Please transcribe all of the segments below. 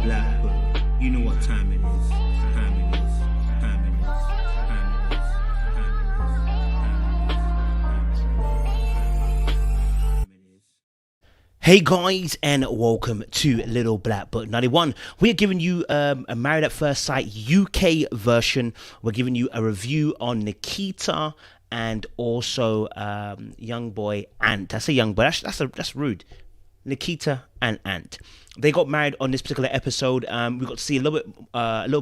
black book. You know what time it is. Time it is. Time it is. Time it is. Time it is. Hey guys, and welcome to Little Black Book 91. We are giving you a Married at First Sight UK version. We're giving you a review on Nikita and also young boy Ant. I say young boy, that's rude. Nikita and Ant. They got married on this particular episode. We got to see a little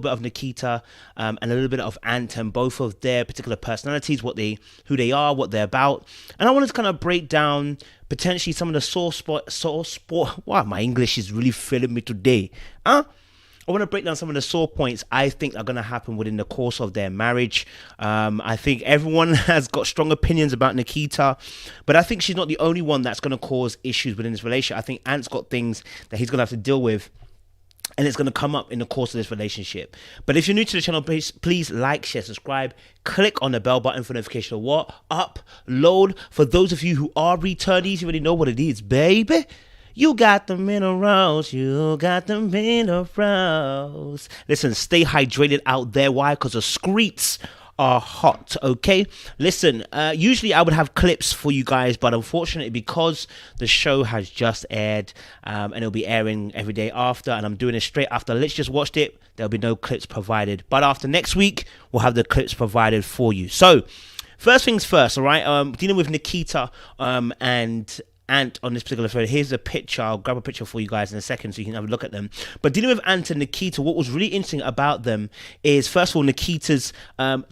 bit of Nikita and a little bit of Ant, and both of their particular personalities, who they are, what they're about. And I wanted to kind of break down potentially some of the sore spot. Wow, my English is really failing me today. I want to break down some of the sore points I think are going to happen within the course of their marriage. I think everyone has got strong opinions about Nikita, but I think she's not the only one that's going to cause issues within this relationship. I think Ant's got things that he's going to have to deal with, and it's going to come up in the course of this relationship. But if you're new to the channel, please like, share, subscribe, click on the bell button for notification of what? Upload. For those of you who are returnees, you already know what it is, baby. You got the minerals, you got the minerals. Listen, stay hydrated out there. Why? Because the streets are hot, okay? Listen, usually I would have clips for you guys, but unfortunately, because the show has just aired, and it'll be airing every day after, and I'm doing it straight after Let's Just Watched It, there'll be no clips provided. But after next week, we'll have the clips provided for you. So, first things first, all right? Dealing with Nikita and Ant on this particular photo. Here's a picture. I'll grab a picture for you guys in a second so you can have a look at them. But dealing with Ant and Nikita, what was really interesting about them is, first of all, Nikita's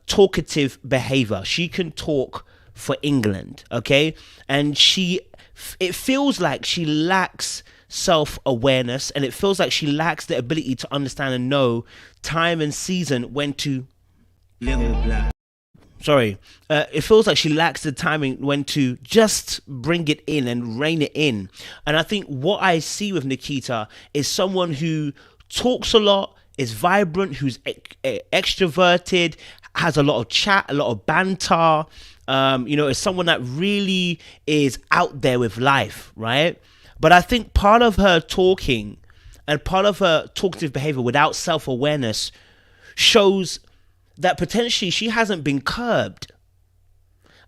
talkative behavior. She can talk for England, okay? And it feels like she lacks self-awareness, and it feels like she lacks the ability to understand and know time and season when to... it feels like she lacks the timing when to just bring it in and rein it in. And I think what I see with Nikita is someone who talks a lot, is vibrant, who's extroverted, has a lot of chat, a lot of banter, is someone that really is out there with life, right? But I think part of her talking and part of her talkative behavior without self-awareness shows that potentially she hasn't been curbed.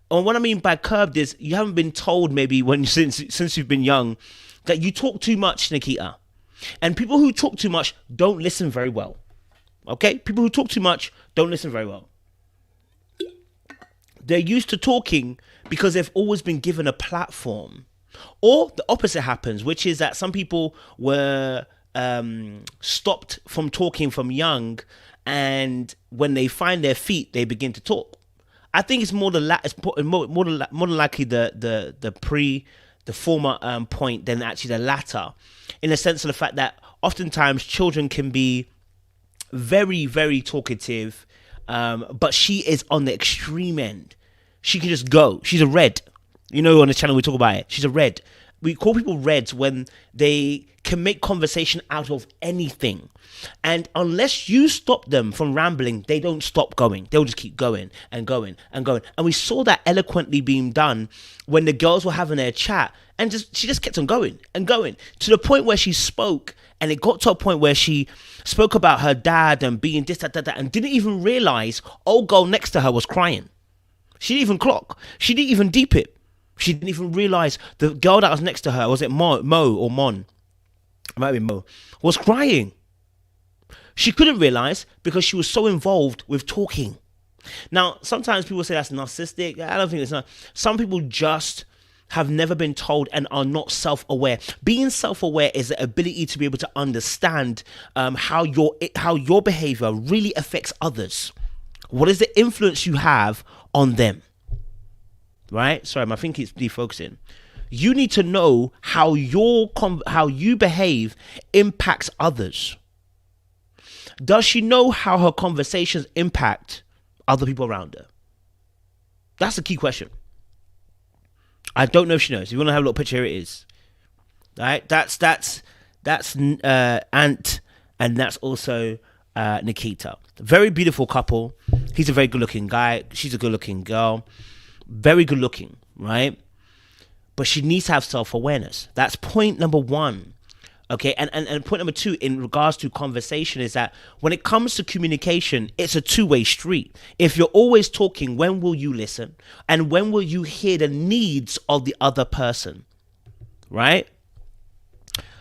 And what I mean by curbed is you haven't been told maybe since you've been young that you talk too much, Nikita. And people who talk too much don't listen very well. Okay? People who talk too much don't listen very well. They're used to talking because they've always been given a platform. Or the opposite happens, which is that some people were stopped from talking from young, and when they find their feet, they begin to talk. I think it's more than likely the former point than actually the latter, in the sense of the fact that oftentimes children can be very, very talkative, but she is on the extreme end. She can just go. She's a red. On the channel we talk about it. She's a red. We call people reds when they can make conversation out of anything. And unless you stop them from rambling, they don't stop going. They'll just keep going and going and going. And we saw that eloquently being done when the girls were having their chat, and she just kept on going and going to the point where she spoke, and it got to a point where she spoke about her dad and being this, that, and didn't even realize old girl next to her was crying. She didn't even clock. She didn't even deep it. She didn't even realize the girl that was next to her, was it Mo or Mon? It might be Mo, was crying. She couldn't realize because she was so involved with talking. Now, sometimes people say that's narcissistic. I don't think it's not. Some people just have never been told and are not self-aware. Being self-aware is the ability to be able to understand how your behavior really affects others. What is the influence you have on them? Right? Sorry, my thinking is defocusing. You need to know how you behave impacts others. Does she know how her conversations impact other people around her? That's the key question. I don't know if she knows. If you want to have a little picture, here it is. All right? That's Ant, and that's also Nikita. Very beautiful couple. He's a very good-looking guy. She's a good-looking girl. Very good looking, right? But she needs to have self-awareness. That's point number one. Okay, and point number two in regards to conversation is that when it comes to communication, it's a two-way street. If you're always talking, when will you listen? And when will you hear the needs of the other person? Right?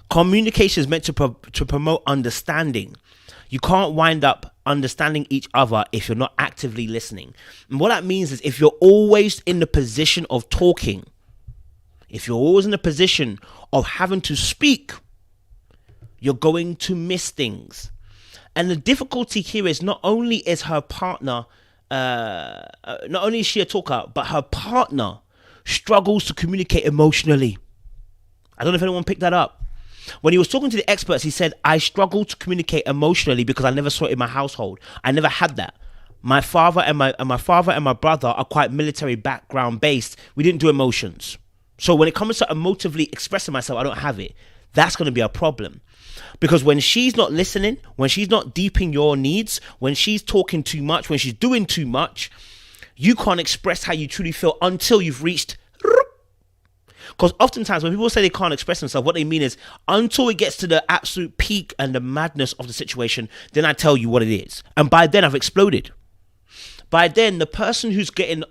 Communication is meant to promote understanding. You can't wind up understanding each other if you're not actively listening. And what that means is if you're always in the position of talking, if you're always in the position of having to speak, you're going to miss things. And the difficulty here is not only is her partner, not only is she a talker, but her partner struggles to communicate emotionally. I don't know if anyone picked that up. When he was talking to the experts, he said, I struggle to communicate emotionally because I never saw it in my household. I never had that. My father and my brother are quite military background based. We didn't do emotions. So when it comes to emotively expressing myself, I don't have it. That's going to be a problem. Because when she's not listening, when she's not deeping your needs, when she's talking too much, when she's doing too much, you can't express how you truly feel until you've reached. Because oftentimes when people say they can't express themselves, what they mean is until it gets to the absolute peak and the madness of the situation, then I tell you what it is. And by then I've exploded. By then, the person who's getting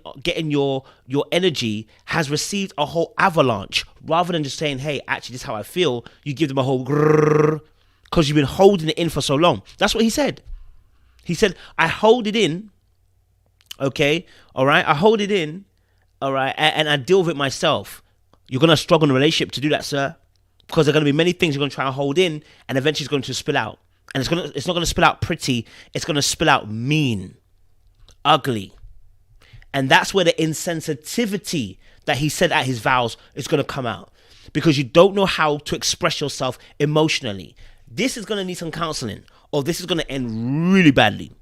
your energy has received a whole avalanche. Rather than just saying, hey, actually, this is how I feel, you give them a whole grrr, because you've been holding it in for so long. That's what he said. He said, I hold it in, okay, all right? I hold it in, all right, and I deal with it myself. You're going to struggle in a relationship to do that, sir, because there are going to be many things you're going to try and hold in, and eventually it's going to spill out. And it's not going to spill out pretty. It's going to spill out mean. Ugly. And that's where the insensitivity that he said at his vows is going to come out, because you don't know how to express yourself emotionally. This is going to need some counseling, or this is going to end really badly.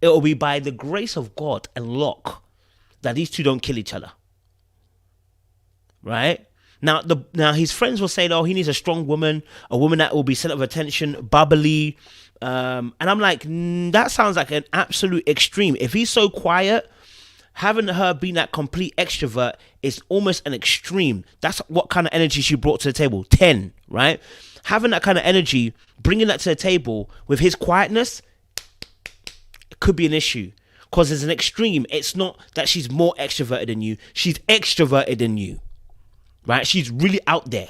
It will be by the grace of God and luck that these two don't kill each other. Right? Now his friends will say, oh, he needs a strong woman, a woman that will be center of attention, bubbly. And I'm like, that sounds like an absolute extreme. If he's so quiet, having her being that complete extrovert is almost an extreme. That's what kind of energy she brought to the table. 10, right? Having that kind of energy, bringing that to the table with his quietness, it could be an issue. Because there's an extreme. It's not that she's more extroverted than you. She's extroverted than you. Right? She's really out there.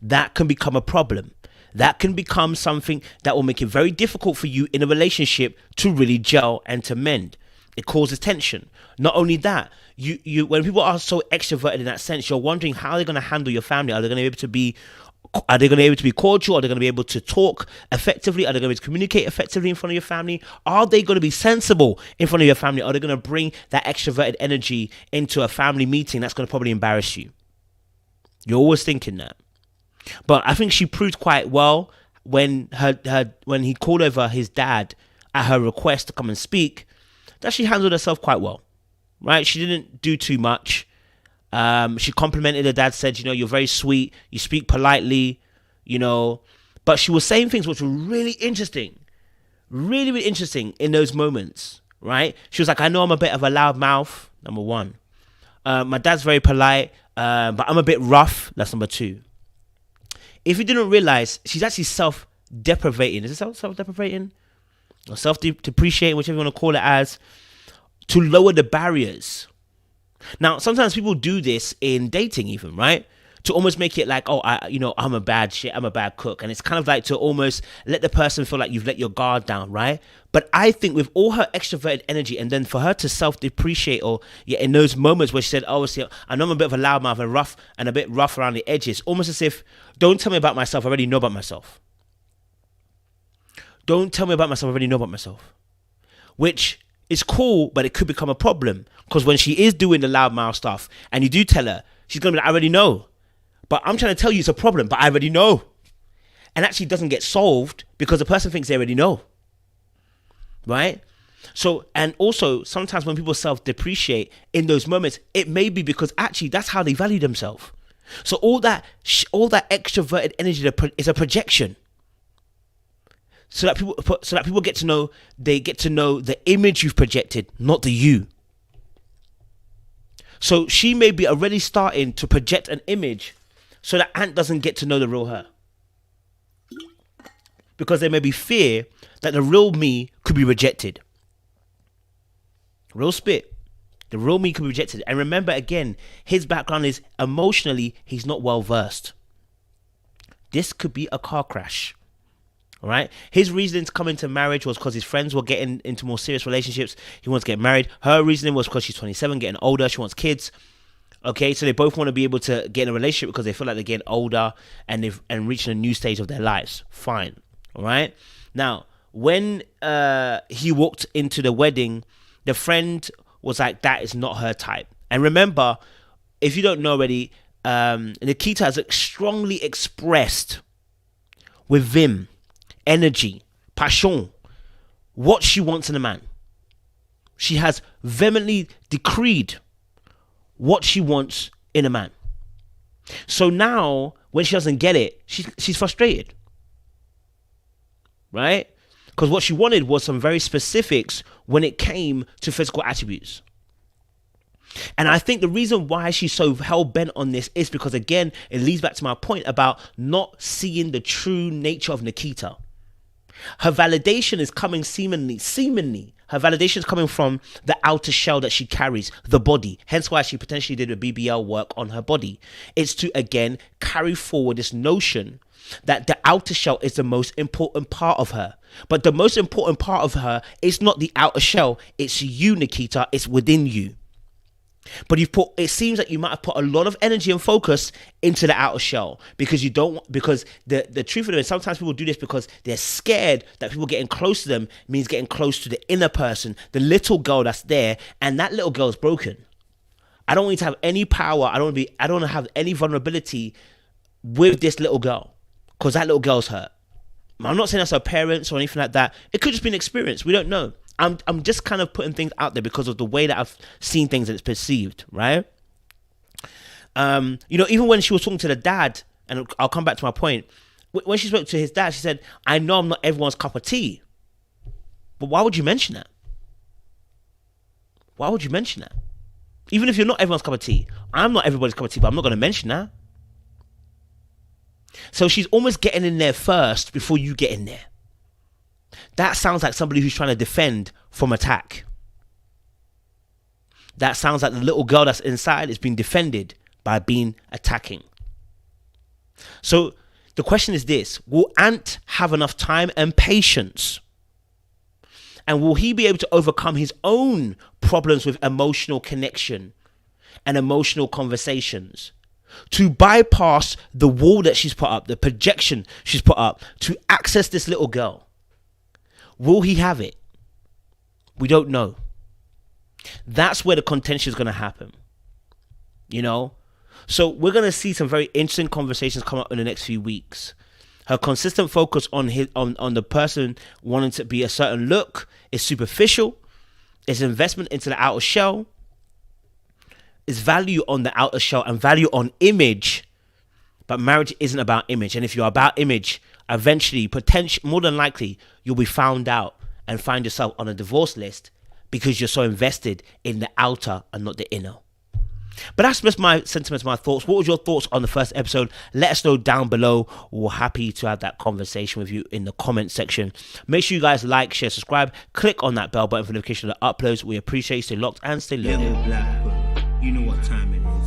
That can become a problem. That can become something that will make it very difficult for you in a relationship to really gel and to mend. It causes tension. Not only that, you when people are so extroverted in that sense, you're wondering how they're going to handle your family. Are they going to be able to be cordial? Are they going to be able to talk effectively? Are they going to be able to communicate effectively in front of your family? Are they going to be sensible in front of your family? Are they going to bring that extroverted energy into a family meeting that's going to probably embarrass you? You're always thinking that. But I think she proved quite well when he called over his dad at her request to come and speak, that she handled herself quite well, right? She didn't do too much. She complimented her dad, said, you're very sweet, you speak politely, but she was saying things which were really interesting, really, really interesting in those moments, right? She was like, I know I'm a bit of a loud mouth, number one. My dad's very polite, but I'm a bit rough, that's number two. If you didn't realize, she's actually self-deprivating. Is it self-deprivating? Or self-depreciating, whichever you want to call it as, to lower the barriers. Now, sometimes people do this in dating even, right? To almost make it like, I'm a bad shit, I'm a bad cook. And it's kind of like to almost let the person feel like you've let your guard down, right? But I think with all her extroverted energy, and then for her to self-depreciate, or in those moments where she said, I know I'm a bit of a loudmouth and a bit rough around the edges, almost as if, don't tell me about myself, I already know about myself. Don't tell me about myself, I already know about myself. Which is cool, but it could become a problem. Because when she is doing the loudmouth stuff, and you do tell her, she's going to be like, I already know. But I'm trying to tell you it's a problem, but I already know. And actually doesn't get solved because the person thinks they already know. Right? So, and also sometimes when people self-depreciate in those moments, it may be because actually that's how they value themselves. So all that extroverted energy is a projection. So that people get to know the image you've projected, not the you. So she may be already starting to project an image so that Ant doesn't get to know the real her. Because there may be fear that the real me could be rejected. Real spit. The real me could be rejected. And remember, again, his background is emotionally, he's not well versed. This could be a car crash. All right. His reasoning to come into marriage was because his friends were getting into more serious relationships. He wants to get married. Her reasoning was because she's 27, getting older. She wants kids. Okay. So they both want to be able to get in a relationship because they feel like they're getting older and reaching a new stage of their lives. Fine. All right. Now, when he walked into the wedding, the friend was like, that is not her type. And remember, if you don't know already, Nikita has strongly expressed with vim, energy, passion, what she wants in a man. She has vehemently decreed what she wants in a man. So now, when she doesn't get it, she's frustrated. Right? Because what she wanted was some very specifics when it came to physical attributes. And I think the reason why she's so hell-bent on this is because, again, it leads back to my point about not seeing the true nature of Nikita. Her validation is coming seemingly, her validation is coming from the outer shell that she carries, the body. Hence why she potentially did a BBL work on her body. It's to, again, carry forward this notion that the outer shell is the most important part of her. But the most important part of her is not the outer shell. It's you, Nikita. It's within you. But it seems like you might have put a lot of energy and focus into the outer shell because the truth of it is sometimes people do this because they're scared that people getting close to them means getting close to the inner person, the little girl that's there, and that little girl is broken. I don't want you to have any power. I don't want to have any vulnerability with this little girl because that little girl's hurt. I'm not saying that's her parents or anything like that. It could just be an experience. We don't know. I'm just kind of putting things out there because of the way that I've seen things and it's perceived, right? Even when she was talking to the dad, and I'll come back to my point, when she spoke to his dad, she said, I know I'm not everyone's cup of tea. But why would you mention that? Why would you mention that? Even if you're not everyone's cup of tea, I'm not everybody's cup of tea, but I'm not going to mention that. So she's almost getting in there first before you get in there. That sounds like somebody who's trying to defend from attack. That sounds like the little girl that's inside is being defended by being attacking. So the question is this: will Ant have enough time and patience? And will he be able to overcome his own problems with emotional connection and emotional conversations to bypass the wall that she's put up, the projection she's put up to access this little girl? Will he have it? We don't know. That's where the contention is going to happen. So we're going to see some very interesting conversations come up in the next few weeks. Her consistent focus on the person wanting to be a certain look is superficial. It's investment into the outer shell. It's value on the outer shell and value on image. But marriage isn't about image. And if you're about image, eventually, more than likely, you'll be found out and find yourself on a divorce list because you're so invested in the outer and not the inner. But that's just my sentiments, my thoughts. What was your thoughts on the first episode? Let us know down below. We're happy to have that conversation with you in the comment section. Make sure you guys like, share, subscribe. Click on that bell button for notification of the uploads. We appreciate you. Stay locked and stay loyal. Little black, you know what time it is.